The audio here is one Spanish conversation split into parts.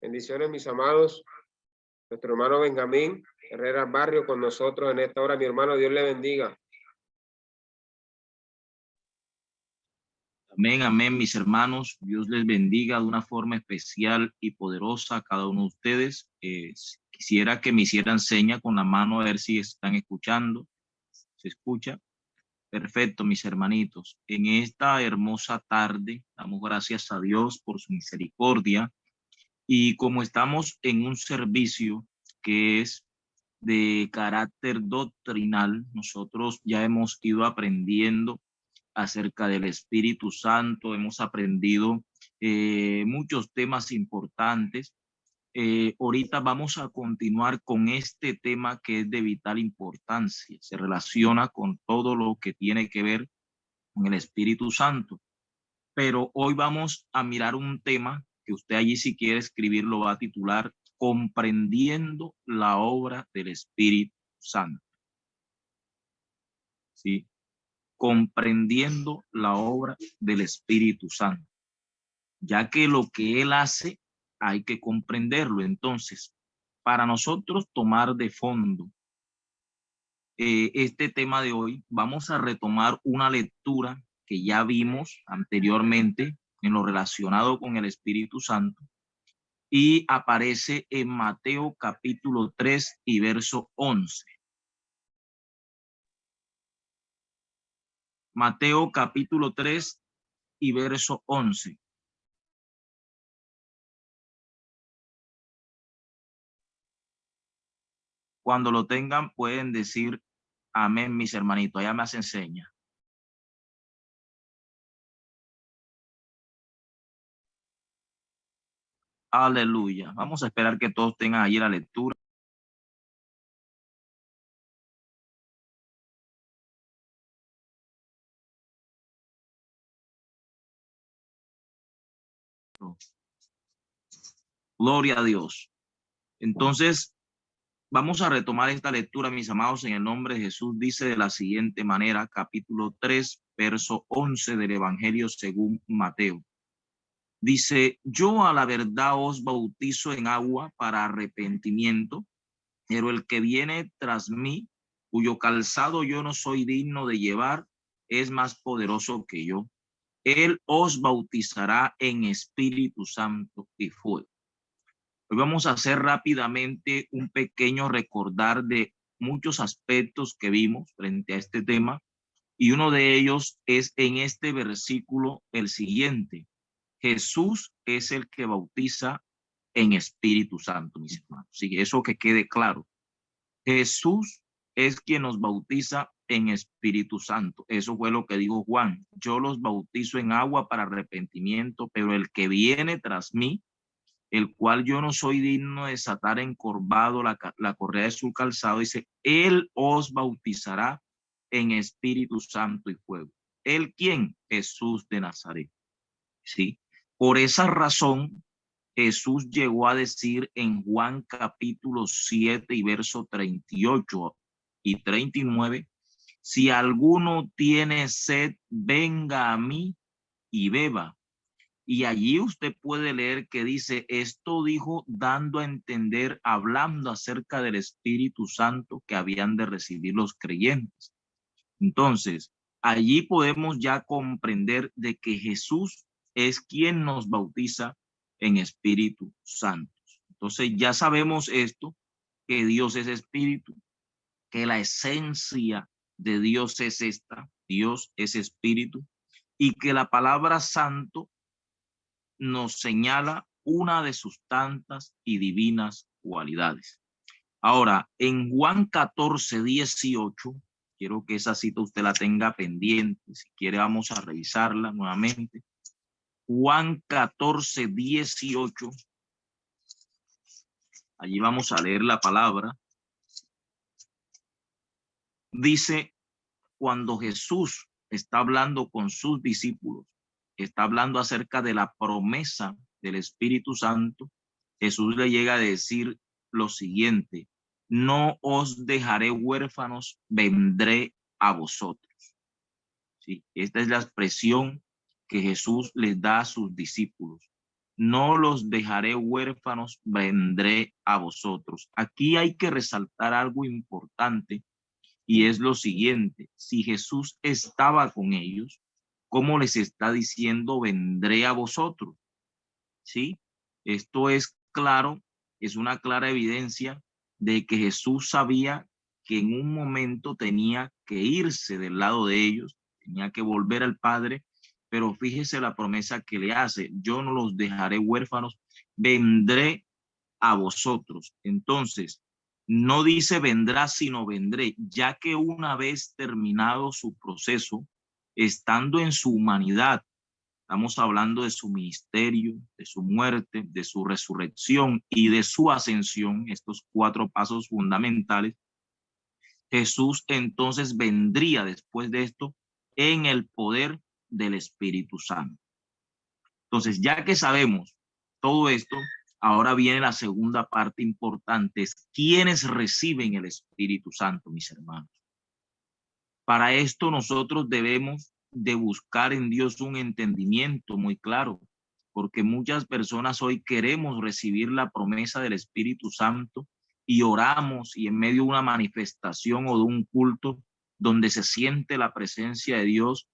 Bendiciones, mis amados. Nuestro hermano Benjamín Herrera Barrio con nosotros en esta hora. Mi hermano, Dios le bendiga. Amén, amén, mis hermanos. Dios les bendiga de una forma especial y poderosa a cada uno de ustedes. Quisiera que me hicieran seña con la mano a ver si están escuchando. ¿Se escucha? Perfecto, mis hermanitos. En esta hermosa tarde damos gracias a Dios por su misericordia. Y como estamos en un servicio que es de carácter doctrinal, nosotros ya hemos ido aprendiendo acerca del Espíritu Santo, hemos aprendido muchos temas importantes. Ahorita vamos a continuar con este tema que es de vital importancia, se relaciona con todo lo que tiene que ver con el Espíritu Santo. Pero hoy vamos a mirar un tema que usted allí, si quiere escribirlo, va a titular Comprendiendo la obra del Espíritu Santo. ¿Sí? Comprendiendo la obra del Espíritu Santo, ya que lo que Él hace hay que comprenderlo. Entonces, para nosotros tomar de fondo este tema de hoy, vamos a retomar una lectura que ya vimos anteriormente en lo relacionado con el Espíritu Santo y aparece en Mateo capítulo 3 y verso 11. Mateo capítulo 3 y verso 11. Cuando lo tengan pueden decir amén, mis hermanitos. Allá me hacen seña. Aleluya. Vamos a esperar que todos tengan allí la lectura. Gloria a Dios. Entonces, vamos a retomar esta lectura, mis amados, en el nombre de Jesús. Dice de la siguiente manera, capítulo 3, verso 11 del Evangelio según Mateo. Dice, yo a la verdad os bautizo en agua para arrepentimiento, pero el que viene tras mí, cuyo calzado yo no soy digno de llevar, es más poderoso que yo. Él os bautizará en Espíritu Santo y fuego. Hoy vamos a hacer rápidamente un pequeño recordar de muchos aspectos que vimos frente a este tema, y uno de ellos es en este versículo el siguiente. Jesús es el que bautiza en Espíritu Santo, mis hermanos. Sí, eso que quede claro. Jesús es quien nos bautiza en Espíritu Santo. Eso fue lo que dijo Juan. Yo los bautizo en agua para arrepentimiento, pero el que viene tras mí, el cual yo no soy digno de desatar encorvado la correa de su calzado, dice, él os bautizará en Espíritu Santo y fuego. ¿Él quién? Jesús de Nazaret. ¿Sí? Por esa razón, Jesús llegó a decir en Juan capítulo 7 y verso 38 y 39, si alguno tiene sed, venga a mí y beba. Y allí usted puede leer que dice, esto dijo dando a entender, hablando acerca del Espíritu Santo que habían de recibir los creyentes. Entonces, allí podemos ya comprender de que Jesús es quien nos bautiza en Espíritu Santo. Entonces ya sabemos esto, que Dios es Espíritu, que la esencia de Dios es esta, Dios es Espíritu, y que la palabra santo nos señala una de sus tantas y divinas cualidades. Ahora, en Juan 14, 18, quiero que esa cita usted la tenga pendiente. Si quiere, vamos a revisarla nuevamente. Juan 14, 18. Allí vamos a leer la palabra. Dice, cuando Jesús está hablando con sus discípulos, está hablando acerca de la promesa del Espíritu Santo, Jesús le llega a decir lo siguiente, no os dejaré huérfanos, vendré a vosotros. ¿Sí? Esta es la expresión que Jesús les da a sus discípulos. no los dejaré huérfanos, vendré a vosotros. Aquí hay que resaltar algo importante y es lo siguiente: si Jesús estaba con ellos, ¿cómo les está diciendo vendré a vosotros? ¿Sí? Esto es claro, es una clara evidencia de que Jesús sabía que en un momento tenía que irse del lado de ellos, tenía que volver al Padre, pero fíjese la promesa que le hace: yo no los dejaré huérfanos, vendré a vosotros. Entonces, no dice vendrá, sino vendré, ya que una vez terminado su proceso, estando en su humanidad, estamos hablando de su ministerio, de su muerte, de su resurrección y de su ascensión, estos 4 pasos fundamentales. Jesús entonces vendría después de esto en el poder del Espíritu Santo. Entonces, ya que sabemos todo esto, ahora viene la segunda parte importante: es quiénes reciben el Espíritu Santo, mis hermanos. Para esto nosotros debemos de buscar en Dios un entendimiento muy claro, porque muchas personas hoy queremos recibir la promesa del Espíritu Santo y oramos, y en medio de una manifestación o de un culto donde se siente la presencia de Dios,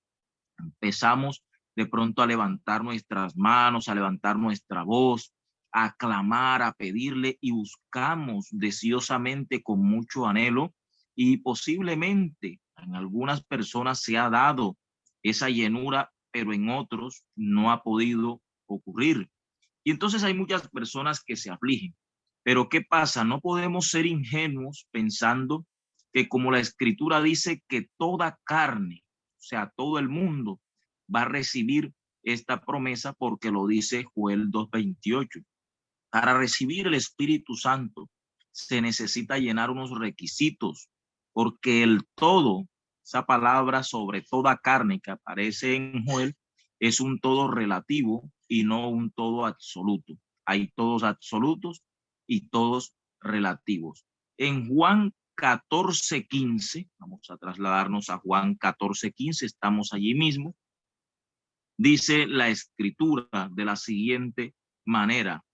empezamos de pronto a levantar nuestras manos, a levantar nuestra voz, a clamar, a pedirle, y buscamos deseosamente con mucho anhelo, y posiblemente en algunas personas se ha dado esa llenura, pero en otros no ha podido ocurrir. Y entonces hay muchas personas que se afligen. Pero ¿qué pasa? No podemos ser ingenuos pensando que, como la Escritura dice, que toda carne, o sea, todo el mundo va a recibir esta promesa, porque lo dice Joel 2:28. Para recibir el Espíritu Santo se necesita llenar unos requisitos, porque el todo, esa palabra sobre toda carne que aparece en Joel, es un todo relativo y no un todo absoluto. Hay todos absolutos y todos relativos. En Juan 14:15, vamos a trasladarnos a Juan 14:15, estamos allí mismo. Dice la Escritura de la siguiente manera: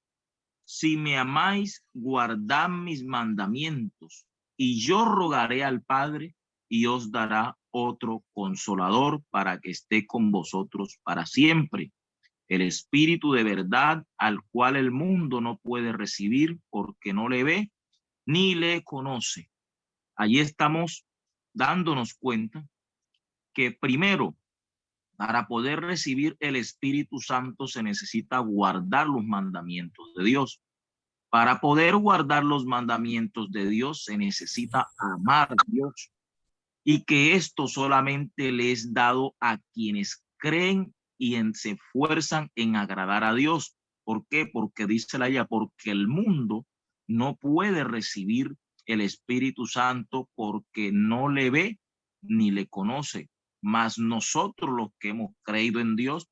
si me amáis, guardad mis mandamientos, y yo rogaré al Padre, y os dará otro consolador para que esté con vosotros para siempre, el Espíritu de verdad, al cual el mundo no puede recibir porque no le ve ni le conoce. Allí estamos dándonos cuenta que primero, para poder recibir el Espíritu Santo, se necesita guardar los mandamientos de Dios. Para poder guardar los mandamientos de Dios se necesita amar a Dios, y que esto solamente le es dado a quienes creen y se esfuerzan en agradar a Dios. ¿Por qué? Porque dice la ella, porque el mundo no puede recibir el Espíritu Santo porque no le ve ni le conoce. Mas nosotros, los que hemos creído en Dios,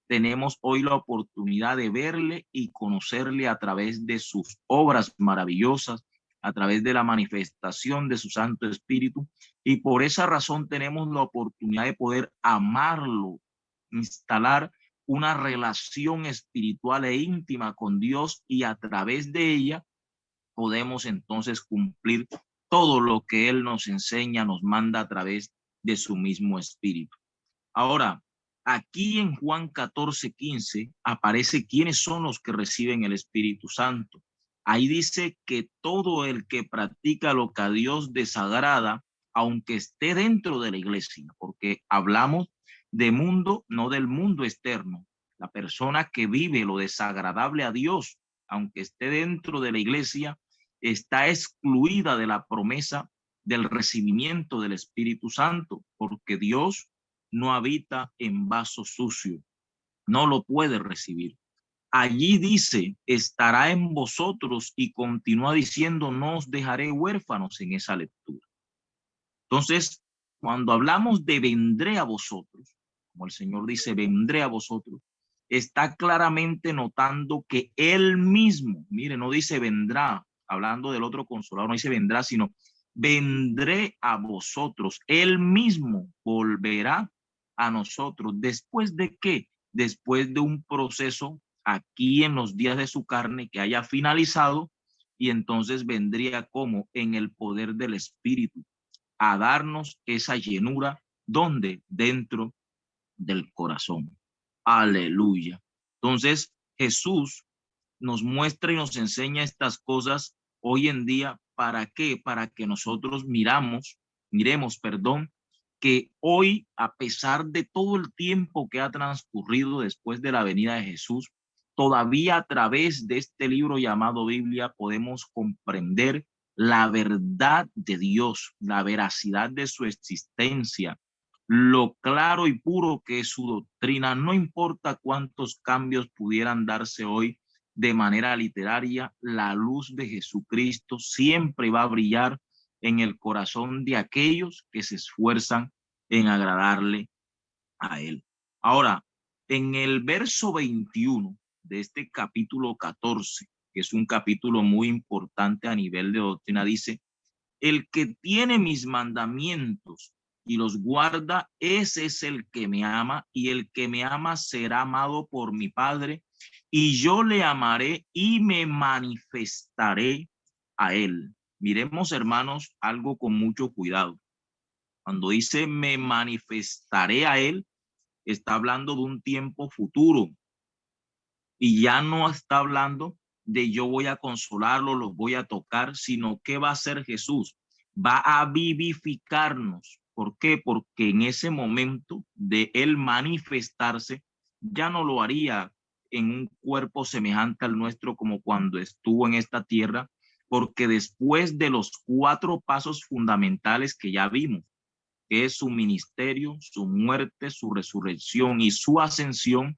tenemos hoy la oportunidad de verle y conocerle a través de sus obras maravillosas, a través de la manifestación de su Santo Espíritu, y por esa razón tenemos la oportunidad de poder amarlo, instalar una relación espiritual e íntima con Dios, y a través de ella podemos entonces cumplir todo lo que Él nos enseña, nos manda a través de su mismo Espíritu. Ahora, aquí en Juan 14:15 aparece quiénes son los que reciben el Espíritu Santo. Ahí dice que todo el que practica lo que a Dios desagrada, aunque esté dentro de la iglesia, porque hablamos de mundo, no del mundo externo. La persona que vive lo desagradable a Dios, aunque esté dentro de la iglesia, está excluida de la promesa del recibimiento del Espíritu Santo, porque Dios no habita en vaso sucio, no lo puede recibir. Allí dice, estará en vosotros, y continúa diciendo, no os dejaré huérfanos en esa lectura. Entonces, cuando hablamos de vendré a vosotros, como el Señor dice, vendré a vosotros, está claramente notando que Él mismo, mire, no dice vendrá, hablando del otro consolador, no dice vendrá, sino vendré a vosotros. Él mismo volverá a nosotros. ¿Después de qué? Después de un proceso aquí en los días de su carne, que haya finalizado, y entonces vendría como en el poder del Espíritu a darnos esa llenura, donde dentro del corazón. Aleluya. Entonces Jesús nos muestra y nos enseña estas cosas hoy en día. ¿Para qué? Para que nosotros miremos, que hoy, a pesar de todo el tiempo que ha transcurrido después de la venida de Jesús, todavía a través de este libro llamado Biblia podemos comprender la verdad de Dios, la veracidad de su existencia, lo claro y puro que es su doctrina. No importa cuántos cambios pudieran darse hoy de manera literaria, la luz de Jesucristo siempre va a brillar en el corazón de aquellos que se esfuerzan en agradarle a Él. Ahora, en el verso 21 de este capítulo 14, que es un capítulo muy importante a nivel de doctrina, dice: el que tiene mis mandamientos y los guarda, ese es el que me ama, y el que me ama será amado por mi Padre, y yo le amaré y me manifestaré a él. Miremos, hermanos, algo con mucho cuidado. Cuando dice me manifestaré a él, está hablando de un tiempo futuro, y ya no está hablando de yo voy a consolarlo, los voy a tocar, sino que va a hacer Jesús, va a vivificarnos. ¿Por qué? Porque en ese momento de él manifestarse, ya no lo haría en un cuerpo semejante al nuestro como cuando estuvo en esta tierra, porque después de los 4 pasos fundamentales que ya vimos, que es su ministerio, su muerte, su resurrección y su ascensión,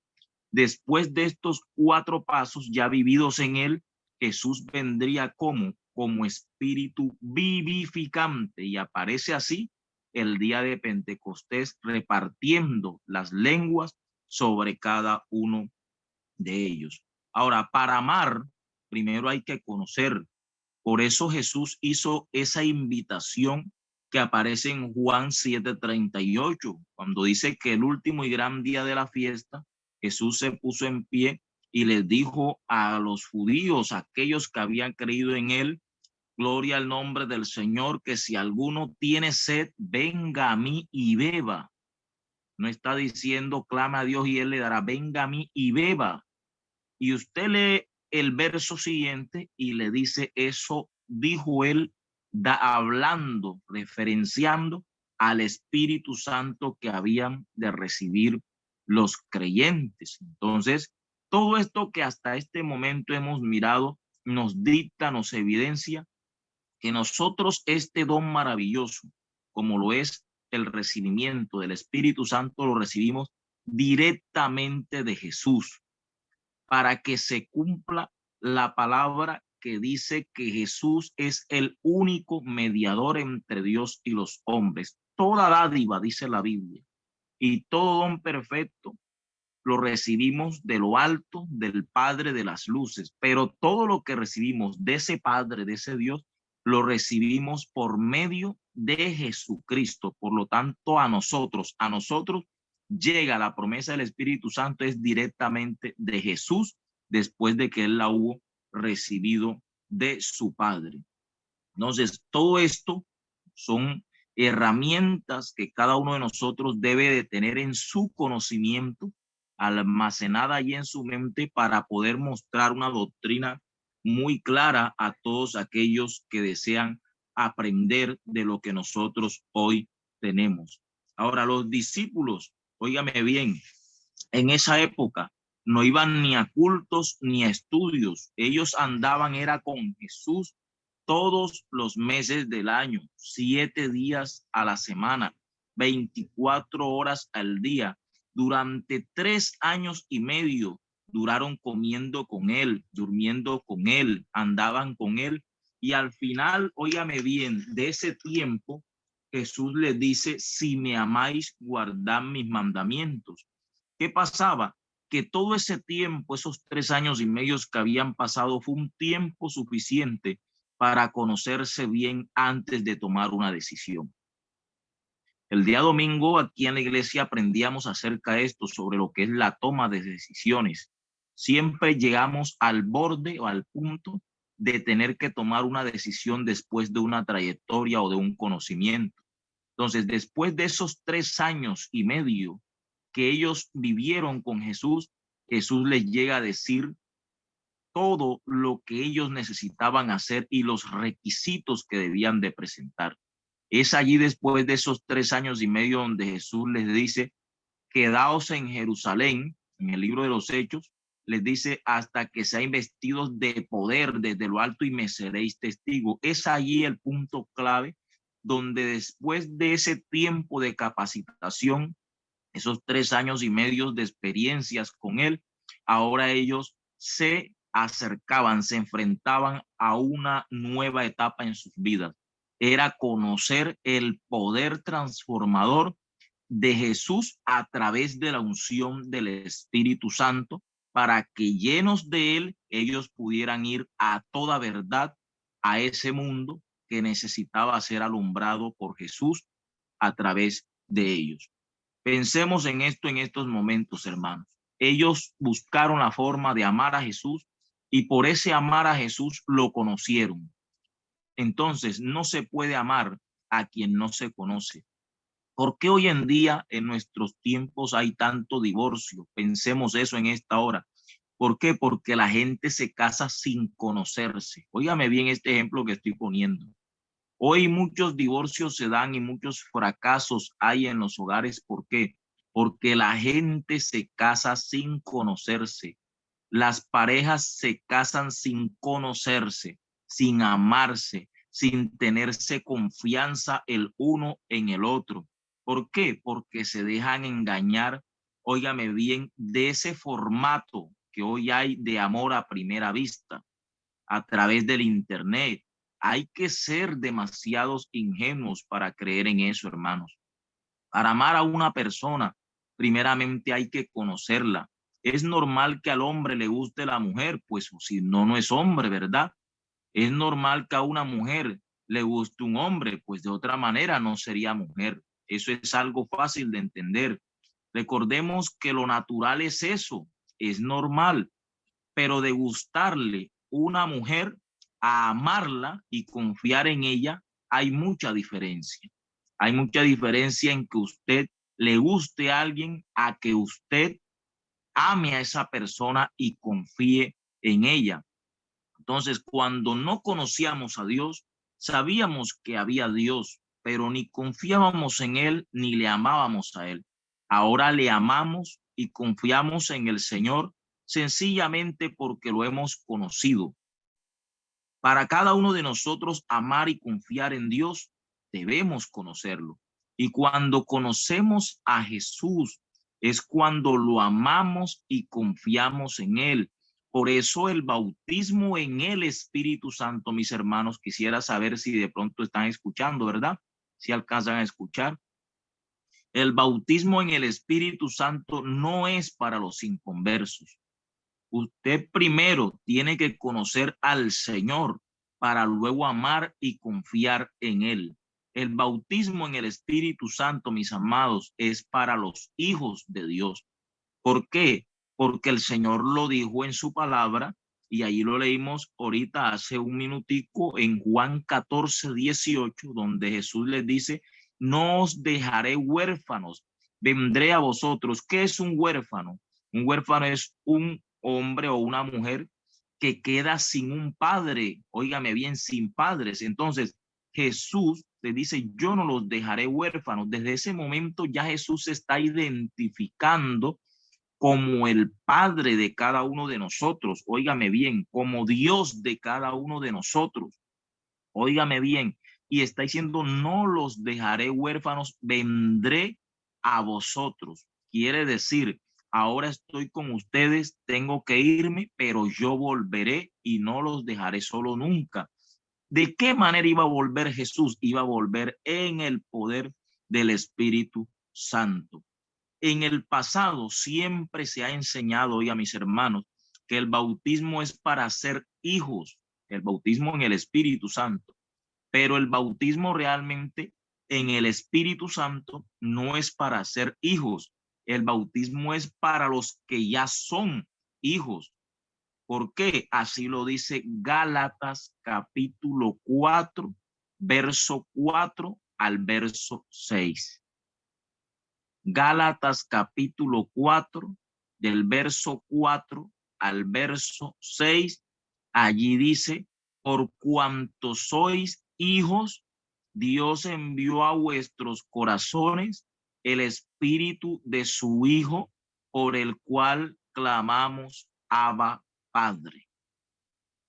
después de estos 4 pasos ya vividos en él, Jesús vendría como espíritu vivificante, y aparece así el día de Pentecostés, repartiendo las lenguas sobre cada uno de ellos. Ahora, para amar, primero hay que conocer. Por eso Jesús hizo esa invitación que aparece en Juan 7:38, cuando dice que el último y gran día de la fiesta, Jesús se puso en pie y les dijo a los judíos, aquellos que habían creído en él: gloria al nombre del Señor, que si alguno tiene sed, venga a mí y beba. No está diciendo clama a Dios y él le dará, venga a mí y beba. Y usted lee el verso siguiente y le dice: eso dijo él, hablando, referenciando al Espíritu Santo que habían de recibir los creyentes. Entonces, todo esto que hasta este momento hemos mirado nos dicta, nos evidencia que nosotros este don maravilloso, como lo es el recibimiento del Espíritu Santo, lo recibimos directamente de Jesús, para que se cumpla la palabra que dice que Jesús es el único mediador entre Dios y los hombres. Toda dádiva, dice la Biblia, y todo don perfecto lo recibimos de lo alto, del Padre de las luces, pero todo lo que recibimos de ese Padre, de ese Dios, lo recibimos por medio de Jesucristo. Por lo tanto, a nosotros llega la promesa del Espíritu Santo, es directamente de Jesús, después de que él la hubo recibido de su Padre. Entonces, todo esto son herramientas que cada uno de nosotros debe de tener en su conocimiento, almacenada allí en su mente, para poder mostrar una doctrina muy clara a todos aquellos que desean aprender de lo que nosotros hoy tenemos. Ahora, los discípulos, óigame bien, en esa época no iban ni a cultos ni a estudios. Ellos andaban era con Jesús todos los meses del año, 7 días a la semana, 24 horas al día. Durante 3 años y medio duraron comiendo con él, durmiendo con él, andaban con él. Y al final, óigame bien, de ese tiempo, Jesús les dice: si me amáis, guardad mis mandamientos. ¿Qué pasaba? Que todo ese tiempo, esos 3 años y medio que habían pasado, fue un tiempo suficiente para conocerse bien antes de tomar una decisión. El día domingo aquí en la iglesia aprendíamos acerca de esto, sobre lo que es la toma de decisiones. Siempre llegamos al borde o al punto de tener que tomar una decisión después de una trayectoria o de un conocimiento. Entonces, después de esos 3 años y medio que ellos vivieron con Jesús, Jesús les llega a decir todo lo que ellos necesitaban hacer y los requisitos que debían de presentar. Es allí después de esos 3 años y medio donde Jesús les dice, quedaos en Jerusalén, en el libro de los Hechos, les dice, hasta que seáis investidos de poder desde lo alto y me seréis testigo. Es allí el punto clave donde después de ese tiempo de capacitación, esos 3 años y medio de experiencias con él, ahora ellos se acercaban, se enfrentaban a una nueva etapa en sus vidas. Era conocer el poder transformador de Jesús a través de la unción del Espíritu Santo, para que llenos de él, ellos pudieran ir a toda verdad, a ese mundo que necesitaba ser alumbrado por Jesús a través de ellos. Pensemos en esto en estos momentos, hermanos. Ellos buscaron la forma de amar a Jesús y por ese amar a Jesús lo conocieron. Entonces, no se puede amar a quien no se conoce. ¿Por qué hoy en día, en nuestros tiempos, hay tanto divorcio? Pensemos eso en esta hora. ¿Por qué? Porque la gente se casa sin conocerse. Óigame bien este ejemplo que estoy poniendo. Hoy muchos divorcios se dan y muchos fracasos hay en los hogares. ¿Por qué? Porque la gente se casa sin conocerse. Las parejas se casan sin conocerse, sin amarse, sin tenerse confianza el uno en el otro. ¿Por qué? Porque se dejan engañar, óigame bien, de ese formato que hoy hay de amor a primera vista a través del internet. Hay que ser demasiados ingenuos para creer en eso, hermanos. Para amar a una persona, primeramente hay que conocerla. Es normal que al hombre le guste la mujer, pues si no, no es hombre, ¿verdad? Es normal que a una mujer le guste un hombre, pues de otra manera no sería mujer. Eso es algo fácil de entender. Recordemos que lo natural es eso, es normal, pero de gustarle una mujer a amarla y confiar en ella, hay mucha diferencia. Hay mucha diferencia en que usted le guste a alguien a que usted ame a esa persona y confíe en ella. Entonces, cuando no conocíamos a Dios, sabíamos que había Dios, pero ni confiábamos en él ni le amábamos a él. Ahora le amamos y confiamos en el Señor sencillamente porque lo hemos conocido. Para cada uno de nosotros amar y confiar en Dios, debemos conocerlo. Y cuando conocemos a Jesús, es cuando lo amamos y confiamos en él. Por eso el bautismo en el Espíritu Santo, mis hermanos, quisiera saber si de pronto están escuchando, ¿verdad? Si alcanzan a escuchar. El bautismo en el Espíritu Santo no es para los inconversos. Usted primero tiene que conocer al Señor para luego amar y confiar en él. El bautismo en el Espíritu Santo, mis amados, es para los hijos de Dios. ¿Por qué? Porque el Señor lo dijo en su palabra y ahí lo leímos ahorita hace un minutico en Juan 14:18, donde Jesús les dice, no os dejaré huérfanos, vendré a vosotros. ¿Qué es un huérfano? Un huérfano es un hombre o una mujer que queda sin un padre, óigame bien, sin padres. Entonces Jesús le dice, yo no los dejaré huérfanos. Desde ese momento ya Jesús se está identificando como el Padre de cada uno de nosotros, óigame bien, como Dios de cada uno de nosotros, óigame bien, y está diciendo, no los dejaré huérfanos, vendré a vosotros. Quiere decir, ahora estoy con ustedes, tengo que irme, pero yo volveré y no los dejaré solo nunca. ¿De qué manera iba a volver Jesús? Iba a volver en el poder del Espíritu Santo. En el pasado siempre se ha enseñado hoy a mis hermanos que el bautismo es para ser hijos, el bautismo en el Espíritu Santo, pero el bautismo realmente en el Espíritu Santo no es para ser hijos, el bautismo es para los que ya son hijos. ¿Por qué? Así lo dice Gálatas capítulo 4, verso 4 al verso 6. Gálatas capítulo 4, del verso 4 al verso 6. Allí dice, por cuanto sois hijos, Dios envió a vuestros corazones el espíritu de su Hijo, por el cual clamamos, Abba, Padre.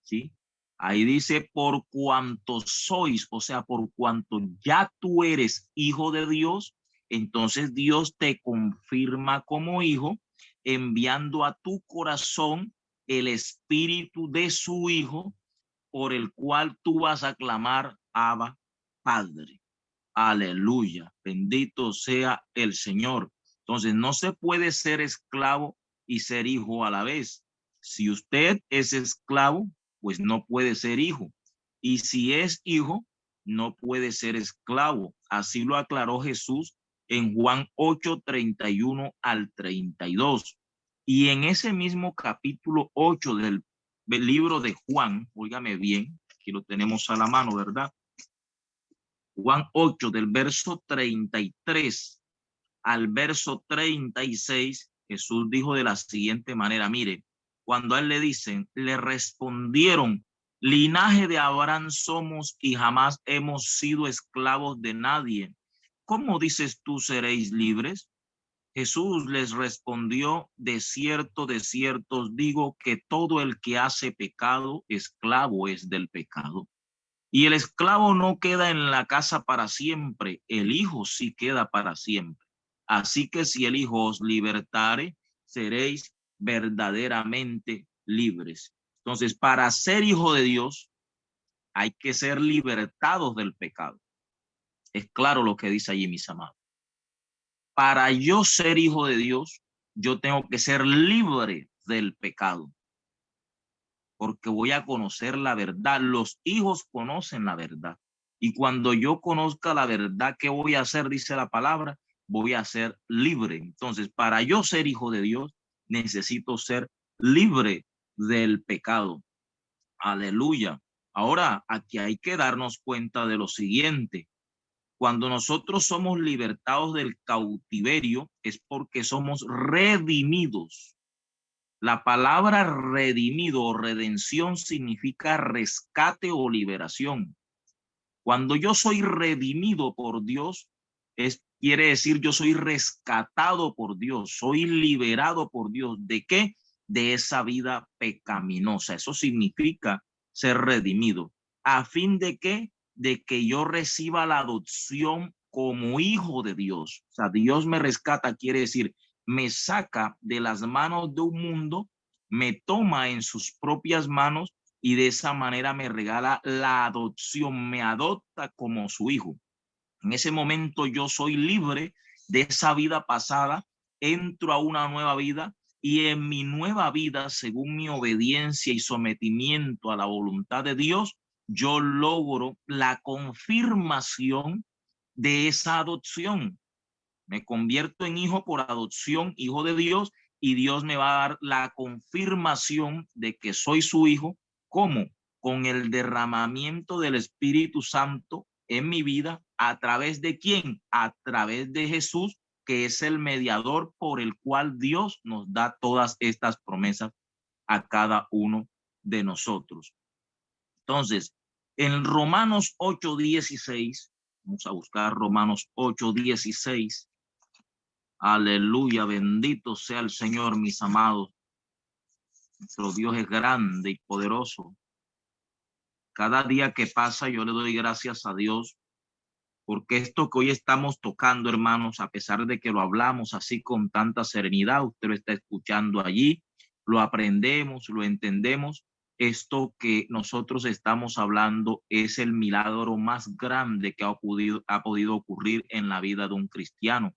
¿Sí? Ahí dice, por cuanto sois, o sea, por cuanto ya tú eres hijo de Dios, entonces Dios te confirma como hijo, enviando a tu corazón el espíritu de su Hijo, por el cual tú vas a clamar, Abba, Padre. Aleluya, bendito sea el Señor. Entonces, no se puede ser esclavo y ser hijo a la vez. Si usted es esclavo, pues no puede ser hijo. Y si es hijo, no puede ser esclavo. Así lo aclaró Jesús en Juan 8, 31 al 32. Y en ese mismo capítulo 8 del libro de Juan, óigame bien, aquí lo tenemos a la mano, ¿verdad? Juan 8, del verso 33 al verso 36, Jesús dijo de la siguiente manera, mire, cuando a él le dicen, le respondieron, linaje de Abraham somos y jamás hemos sido esclavos de nadie. ¿Cómo dices tú seréis libres? Jesús les respondió, de cierto os digo que todo el que hace pecado, esclavo es del pecado. Y el esclavo no queda en la casa para siempre, el hijo sí queda para siempre. Así que si el hijo os libertare, seréis verdaderamente libres. Entonces, para ser hijo de Dios, hay que ser libertados del pecado. Es claro lo que dice allí, mis amados. Para yo ser hijo de Dios, yo tengo que ser libre del pecado, porque voy a conocer la verdad. Los hijos conocen la verdad. Y cuando yo conozca la verdad, ¿qué voy a hacer? Dice la palabra, voy a ser libre. Entonces, para yo ser hijo de Dios, necesito ser libre del pecado. Aleluya. Ahora, aquí hay que darnos cuenta de lo siguiente. Cuando nosotros somos libertados del cautiverio, es porque somos redimidos. La palabra redimido o redención significa rescate o liberación. Cuando yo soy redimido por Dios, quiere decir yo soy rescatado por Dios, soy liberado por Dios. ¿De qué? De esa vida pecaminosa. Eso significa ser redimido. ¿A fin de qué? De que yo reciba la adopción como hijo de Dios. O sea, Dios me rescata, quiere decir, me saca de las manos de un mundo, me toma en sus propias manos y de esa manera me regala la adopción, me adopta como su hijo. En ese momento yo soy libre de esa vida pasada, entro a una nueva vida y en mi nueva vida, según mi obediencia y sometimiento a la voluntad de Dios, yo logro la confirmación de esa adopción. Me convierto en hijo por adopción, hijo de Dios, y Dios me va a dar la confirmación de que soy su hijo. ¿Cómo? Con el derramamiento del Espíritu Santo en mi vida. ¿A través de quién? A través de Jesús, que es el mediador por el cual Dios nos da todas estas promesas a cada uno de nosotros. Entonces, en Romanos 8:16, vamos a buscar Romanos 8:16. Aleluya, bendito sea el Señor, mis amados. Nuestro Dios es grande y poderoso. Cada día que pasa yo le doy gracias a Dios porque esto que hoy estamos tocando, hermanos, a pesar de que lo hablamos así con tanta serenidad, usted lo está escuchando allí, lo aprendemos, lo entendemos. Esto que nosotros estamos hablando es el milagro más grande que ha podido ocurrir en la vida de un cristiano,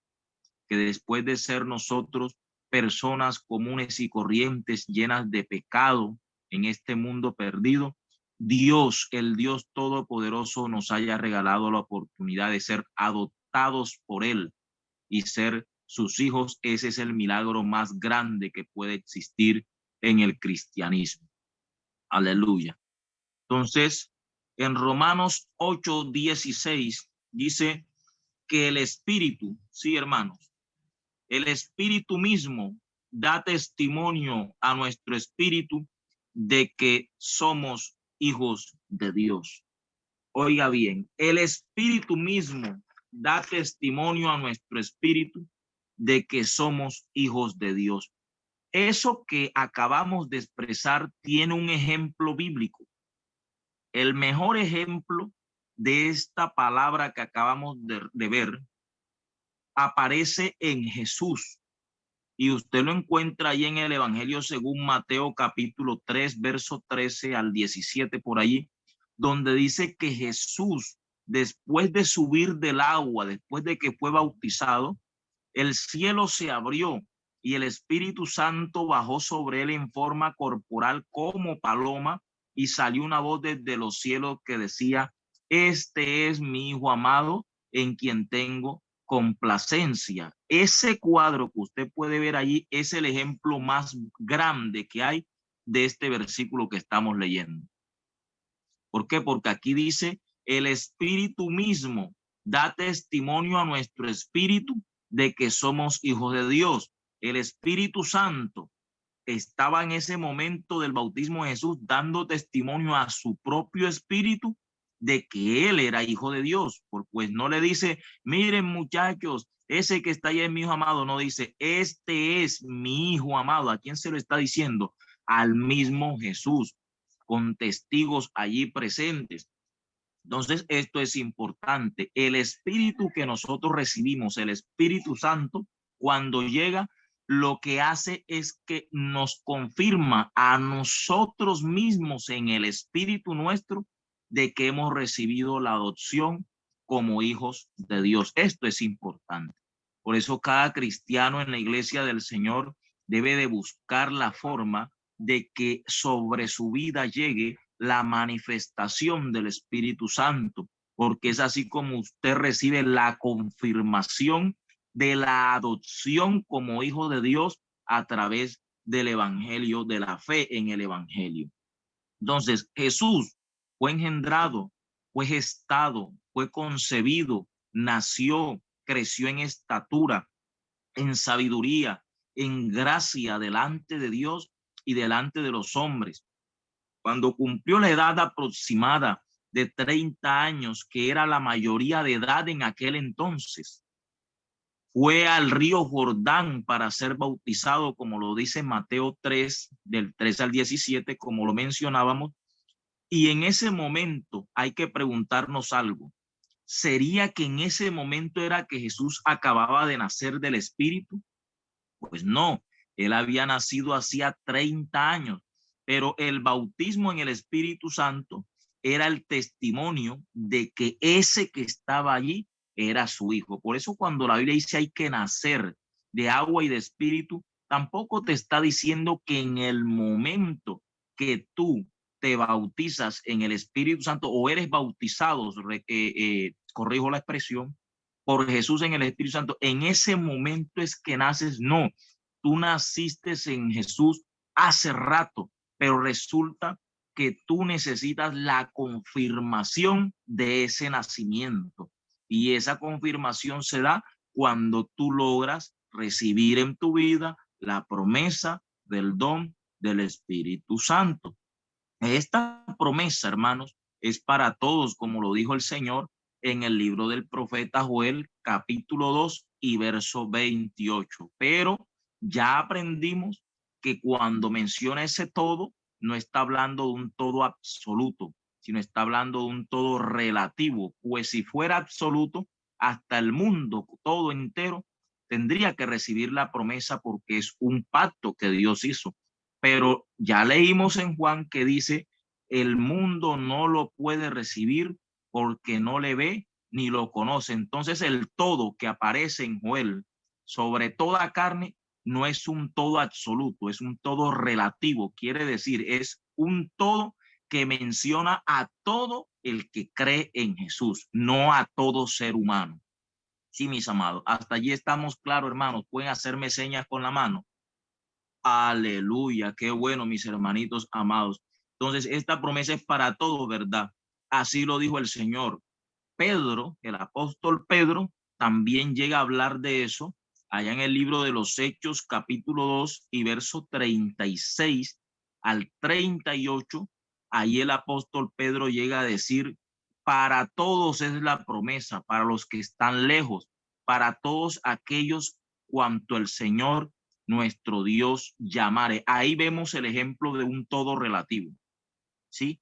que después de ser nosotros personas comunes y corrientes llenas de pecado en este mundo perdido, Dios, el Dios Todopoderoso, nos haya regalado la oportunidad de ser adoptados por Él y ser sus hijos. Ese es el milagro más grande que puede existir en el cristianismo. Aleluya. Entonces, en Romanos 8:16 dice que el Espíritu, sí, hermanos, el Espíritu mismo da testimonio a nuestro espíritu de que somos hijos de Dios. Oiga bien, el Espíritu mismo da testimonio a nuestro espíritu de que somos hijos de Dios. Eso que acabamos de expresar tiene un ejemplo bíblico. El mejor ejemplo de esta palabra que acabamos de ver aparece en Jesús. Y usted lo encuentra ahí en el Evangelio según Mateo capítulo 3, verso 13 al 17 por allí, donde dice que Jesús, después de subir del agua, después de que fue bautizado, el cielo se abrió y el Espíritu Santo bajó sobre él en forma corporal como paloma, y salió una voz desde los cielos que decía: este es mi Hijo amado, en quien tengo complacencia. Ese cuadro que usted puede ver allí es el ejemplo más grande que hay de este versículo que estamos leyendo. ¿Por qué? Porque aquí dice: el Espíritu mismo da testimonio a nuestro espíritu de que somos hijos de Dios. El Espíritu Santo estaba en ese momento del bautismo de Jesús dando testimonio a su propio espíritu de que él era hijo de Dios. Pues no le dice: miren muchachos, ese que está allá es mi hijo amado. No dice: este es mi hijo amado. ¿A quién se lo está diciendo? Al mismo Jesús, con testigos allí presentes. Entonces, esto es importante. El espíritu que nosotros recibimos, el Espíritu Santo, cuando llega, lo que hace es que nos confirma a nosotros mismos en el espíritu nuestro de que hemos recibido la adopción como hijos de Dios. Esto es importante. Por eso cada cristiano en la iglesia del Señor debe de buscar la forma de que sobre su vida llegue la manifestación del Espíritu Santo, porque es así como usted recibe la confirmación de la adopción como hijo de Dios a través del evangelio, de la fe en el evangelio. Entonces, Jesús fue engendrado, fue gestado, fue concebido, nació, creció en estatura, en sabiduría, en gracia delante de Dios y delante de los hombres. Cuando cumplió la edad aproximada de 30 años, que era la mayoría de edad en aquel entonces, fue al río Jordán para ser bautizado, como lo dice Mateo 3, del 3 al 17, como lo mencionábamos. Y en ese momento hay que preguntarnos algo. ¿Sería que en ese momento era que Jesús acababa de nacer del Espíritu? Pues no, él había nacido hacía 30 años, pero el bautismo en el Espíritu Santo era el testimonio de que ese que estaba allí era su hijo. Por eso cuando la Biblia dice hay que nacer de agua y de espíritu, tampoco te está diciendo que en el momento que tú te bautizas en el Espíritu Santo o eres bautizado, corrijo la expresión, por Jesús en el Espíritu Santo, en ese momento es que naces. No, tú naciste en Jesús hace rato, pero resulta que tú necesitas la confirmación de ese nacimiento. Y esa confirmación se da cuando tú logras recibir en tu vida la promesa del don del Espíritu Santo. Esta promesa, hermanos, es para todos, como lo dijo el Señor en el libro del profeta Joel, capítulo 2 y verso 28. Pero ya aprendimos que cuando menciona ese todo, no está hablando de un todo absoluto, sino está hablando de un todo relativo. Pues si fuera absoluto, hasta el mundo todo entero tendría que recibir la promesa, porque es un pacto que Dios hizo. Pero ya leímos en Juan que dice: el mundo no lo puede recibir porque no le ve ni lo conoce. Entonces el todo que aparece en Joel sobre toda carne no es un todo absoluto, es un todo relativo. Quiere decir, es un todo que menciona a todo el que cree en Jesús, no a todo ser humano. Sí, mis amados, hasta allí estamos claros, hermanos. Pueden hacerme señas con la mano. Aleluya, qué bueno, mis hermanitos amados. Entonces, esta promesa es para todos, ¿verdad? Así lo dijo el Señor. Pedro, el apóstol Pedro, también llega a hablar de eso allá en el libro de los Hechos, capítulo 2 y verso 36 al 38. Ahí el apóstol Pedro llega a decir, para todos es la promesa, para los que están lejos, para todos aquellos cuanto el Señor nuestro Dios llamare. Ahí vemos el ejemplo de un todo relativo, ¿sí?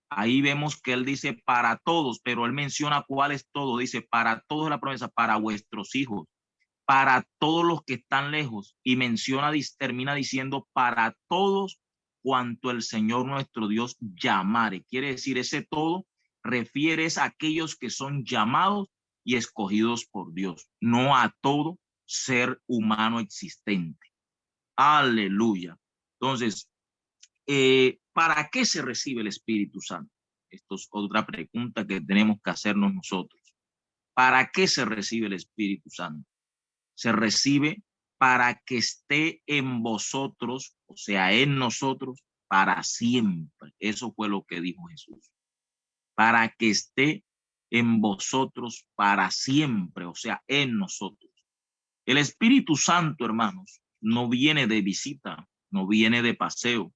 Ahí vemos que él dice para todos, pero él menciona cuál es todo. Dice para todos la promesa, para vuestros hijos, para todos los que están lejos. Y menciona, termina diciendo para todos cuanto el Señor nuestro Dios llamare. Quiere decir, ese todo refiere a aquellos que son llamados y escogidos por Dios, no a todo ser humano existente. Aleluya. Entonces, ¿para qué se recibe el Espíritu Santo? Esto es otra pregunta que tenemos que hacernos nosotros. ¿Para qué se recibe el Espíritu Santo? Se recibe para que esté en vosotros, o sea, en nosotros, para siempre. Eso fue lo que dijo Jesús. Para que esté en vosotros para siempre, o sea, en nosotros. El Espíritu Santo, hermanos, no viene de visita, no viene de paseo.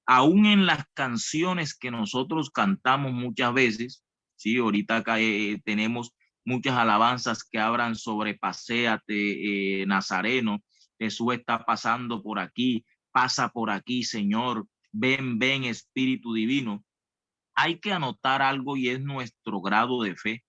Aún en las canciones que nosotros cantamos muchas veces, sí, ahorita acá tenemos muchas alabanzas que hablan sobre paséate, Nazareno, Jesús está pasando por aquí, pasa por aquí, Señor, ven, ven, Espíritu Divino. Hay que anotar algo y es nuestro grado de fe.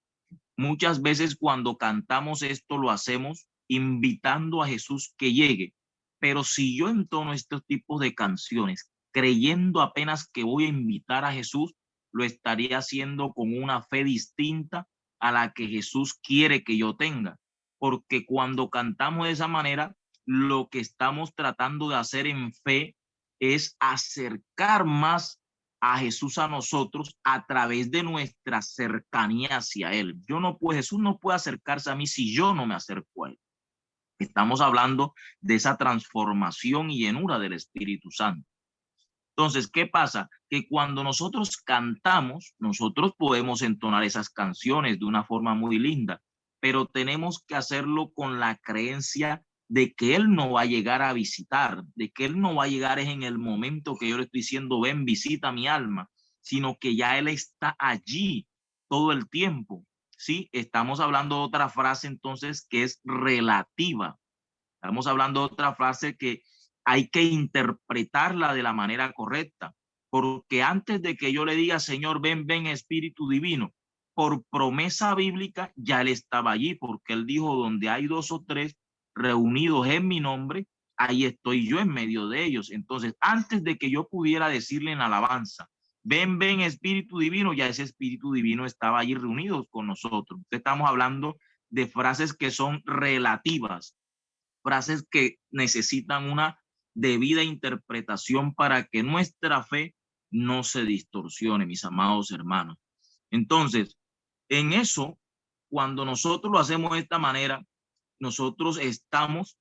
Muchas veces cuando cantamos esto lo hacemos invitando a Jesús que llegue, pero si yo entono estos tipos de canciones creyendo apenas que voy a invitar a Jesús, lo estaría haciendo con una fe distinta a la que Jesús quiere que yo tenga, porque cuando cantamos de esa manera, lo que estamos tratando de hacer en fe es acercar más a Jesús a nosotros a través de nuestra cercanía hacia él. Jesús no puede acercarse a mí si yo no me acerco a él. Estamos hablando de esa transformación y llenura del Espíritu Santo. Entonces, ¿qué pasa? Que cuando nosotros cantamos, nosotros podemos entonar esas canciones de una forma muy linda, pero tenemos que hacerlo con la creencia de que Él no va a llegar a visitar, de que Él no va a llegar es en el momento que yo le estoy diciendo, ven, visita mi alma, sino que ya Él está allí todo el tiempo. ¿Sí? Estamos hablando de otra frase entonces que es relativa. Estamos hablando de otra frase que hay que interpretarla de la manera correcta, porque antes de que yo le diga, Señor, ven, ven, Espíritu Divino, por promesa bíblica ya él estaba allí, porque él dijo, donde hay dos o tres reunidos en mi nombre, ahí estoy yo en medio de ellos. Entonces, antes de que yo pudiera decirle en alabanza, ven, ven, Espíritu Divino, ya ese Espíritu Divino estaba allí reunido con nosotros. Estamos hablando de frases que son relativas, frases que necesitan una debida interpretación para que nuestra fe no se distorsione, mis amados hermanos. Entonces, en eso, cuando nosotros lo hacemos de esta manera, nosotros estamos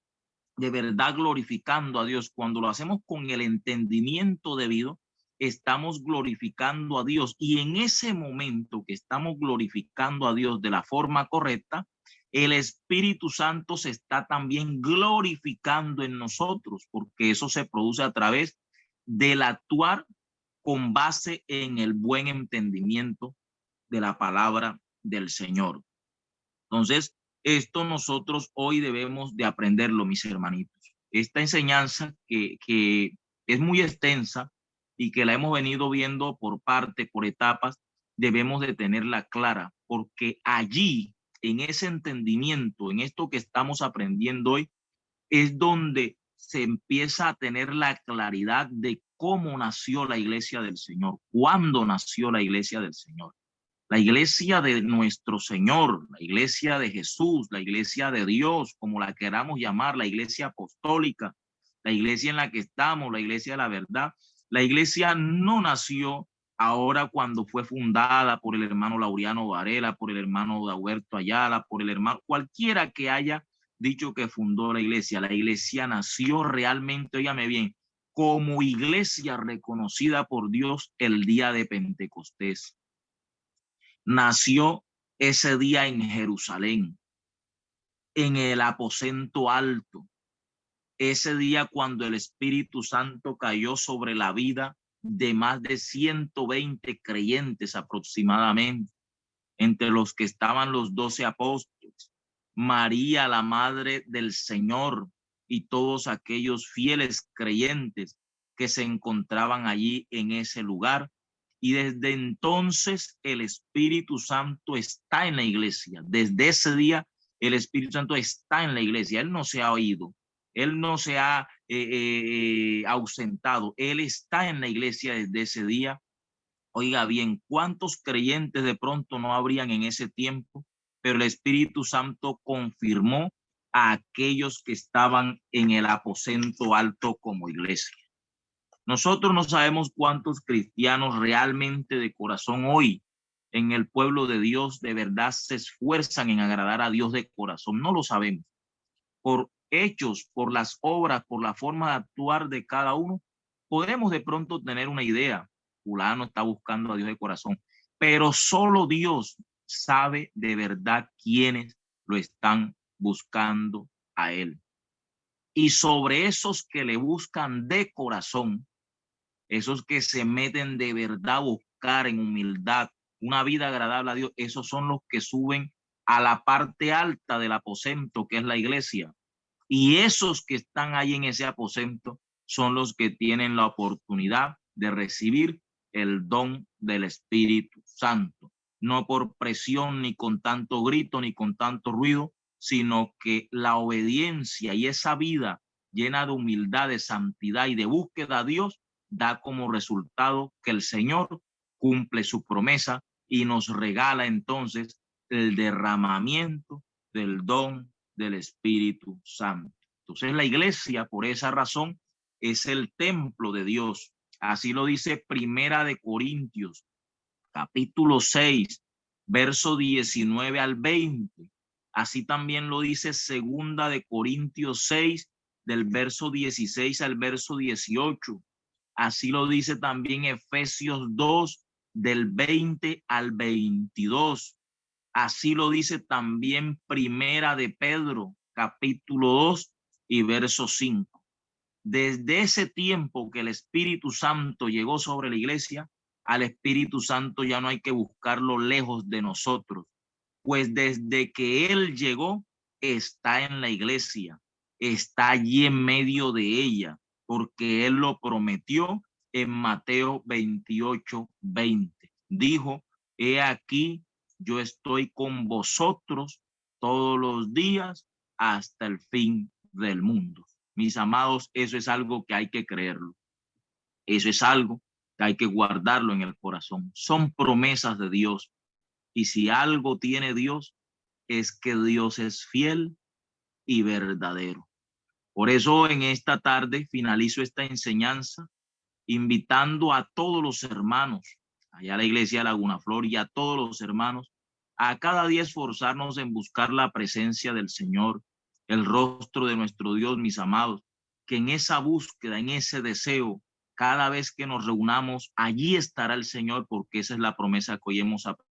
de verdad glorificando a Dios. Cuando lo hacemos con el entendimiento debido, estamos glorificando a Dios. Y en ese momento que estamos glorificando a Dios de la forma correcta, el Espíritu Santo se está también glorificando en nosotros, porque eso se produce a través del actuar con base en el buen entendimiento de la palabra del Señor. Entonces, esto nosotros hoy debemos de aprenderlo, mis hermanitos. Esta enseñanza que es muy extensa y que la hemos venido viendo por parte, por etapas, debemos de tenerla clara, porque allí, en ese entendimiento, en esto que estamos aprendiendo hoy, es donde se empieza a tener la claridad de cómo nació la iglesia del Señor, cuándo nació la iglesia del Señor. La iglesia de nuestro Señor, la iglesia de Jesús, la iglesia de Dios, como la queramos llamar, la iglesia apostólica, la iglesia en la que estamos, la iglesia de la verdad. La iglesia no nació ahora cuando fue fundada por el hermano Laureano Varela, por el hermano Dahuerto Ayala, por el hermano, cualquiera que haya dicho que fundó la iglesia. La iglesia nació realmente, óigame bien, como iglesia reconocida por Dios el día de Pentecostés. Nació ese día en Jerusalén, en el aposento alto. Ese día cuando el Espíritu Santo cayó sobre la vida de más de 120 creyentes aproximadamente, entre los que estaban los 12 apóstoles, María, la madre del Señor, y todos aquellos fieles creyentes que se encontraban allí en ese lugar. Y desde entonces el Espíritu Santo está en la iglesia. Desde ese día el Espíritu Santo está en la iglesia. Él no se ha ido. Él no se ha ausentado. Él está en la iglesia desde ese día. Oiga bien, ¿cuántos creyentes de pronto no habrían en ese tiempo? Pero el Espíritu Santo confirmó a aquellos que estaban en el aposento alto como iglesia. Nosotros no sabemos cuántos cristianos realmente de corazón hoy en el pueblo de Dios de verdad se esfuerzan en agradar a Dios de corazón. No lo sabemos. Por hechos, por las obras, por la forma de actuar de cada uno, podemos de pronto tener una idea. Fulano está buscando a Dios de corazón, pero solo Dios sabe de verdad quiénes lo están buscando a él. Y sobre esos que le buscan de corazón, esos que se meten de verdad a buscar en humildad una vida agradable a Dios, esos son los que suben a la parte alta del aposento que es la iglesia. Y esos que están ahí en ese aposento son los que tienen la oportunidad de recibir el don del Espíritu Santo. No por presión, ni con tanto grito, ni con tanto ruido, sino que la obediencia y esa vida llena de humildad, de santidad y de búsqueda a Dios da como resultado que el Señor cumple su promesa y nos regala entonces el derramamiento del don del Espíritu Santo. Entonces la iglesia, por esa razón, es el templo de Dios. Así lo dice Primera de Corintios, capítulo 6, verso 19 al 20. Así también lo dice Segunda de Corintios 6, del verso 16 al verso 18. Así lo dice también Efesios 2, del 20 al 22. Así lo dice también Primera de Pedro, capítulo 2 y verso 5. Desde ese tiempo que el Espíritu Santo llegó sobre la iglesia, al Espíritu Santo ya no hay que buscarlo lejos de nosotros, pues desde que Él llegó, está en la iglesia, está allí en medio de ella, porque Él lo prometió en Mateo 28, 20. Dijo, he aquí, yo estoy con vosotros todos los días hasta el fin del mundo. Mis amados, eso es algo que hay que creerlo. Eso es algo que hay que guardarlo en el corazón. Son promesas de Dios. Y si algo tiene Dios, es que Dios es fiel y verdadero. Por eso en esta tarde finalizo esta enseñanza invitando a todos los hermanos, allá a la iglesia de Laguna Flor y a todos los hermanos, a cada día esforzarnos en buscar la presencia del Señor, el rostro de nuestro Dios, mis amados, que en esa búsqueda, en ese deseo, cada vez que nos reunamos, allí estará el Señor, porque esa es la promesa que hoy hemos aprendido.